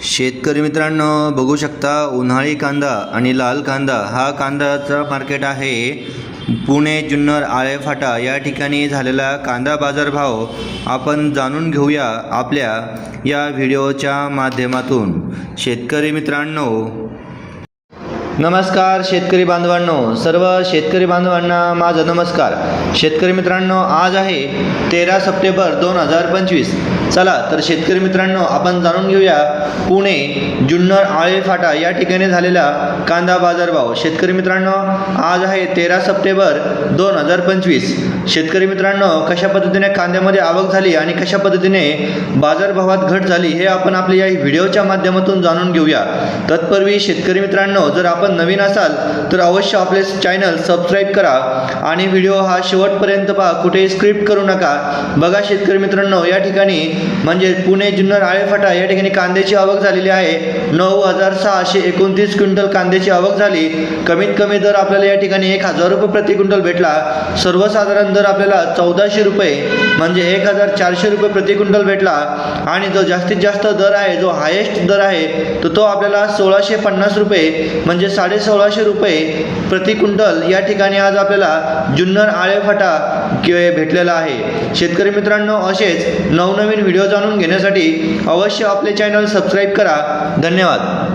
शेतकरी मित्रांनो, बघू शकता उन्हाळी कांदा आणि लाल कांदा हा कांद्याचा मार्केट आहे। पुणे जुन्नर आळेफाटा या ठिकाणी झालेला कांदा बाजारभाव आपण जाणून घेऊया आपल्या या व्हिडिओच्या माध्यमातून। शेतकरी मित्रांनो, नमस्कार शेतकरी बांधवांनो, सर्व शेतकरी बांधवांना माझा नमस्कार। शेतकरी मित्रांनो, आज आहे 13 सप्टेंबर 2025। चला तर शेतकरी मित्रांनो, आपण जाणून घेऊया पुणे जुन्नर आळेफाटा या ठिकाणी झालेला कांदा बाजारभाव। शेतकरी मित्रांनो, आज आहे 13 सप्टेंबर 2025। शेतकरी मित्रांनो, कशा पद्धतीने कांद्यामध्ये आवक झाली आणि कशा पद्धतीने बाजारभावात घट झाली हे आपण आपल्या या व्हिडिओच्या माध्यमातून जाणून घेऊया। तत्पूर्वी शेतकरी मित्रांनो, जर आपण नवीन असाल तर अवश्य आपले चॅनल सबस्क्राइब करा आणि व्हिडिओ हा शेवटपर्यंत पहा, कुठेही स्क्रिप्ट करू नका। बघा शेतकरी मित्रांनो, या ठिकाणी म्हणजे पुणे जुन्नर आळेफाटा या ठिकाणी कांद्याची आवक झालेली आहे। 9,629 क्विंटल कांद्याची आवक झाली। कमीत कमी दर आपल्याला या ठिकाणी 1,000 रुपये प्रति क्विंटल भेटला। सर्वसाधारण दर आपल्याला 1400 रुपये म्हणजे 1,400 रुपये प्रति क्विंटल भेटला आणि जो जास्तीत जास्त दर आहे, जो हायेस्ट दर आहे तो आपल्याला 1,650 रुपये म्हणजे 1650 रुपये प्रति क्विंटल या ठिकाणी आज आपल्याला जुन्नर आळेफाटा भेटलेला आहे। शेतकरी मित्रांनो, असेच नवनवीन व्हिडिओ जाणून घेण्यासाठी अवश्य आपले चॅनल सबस्क्राइब करा। धन्यवाद।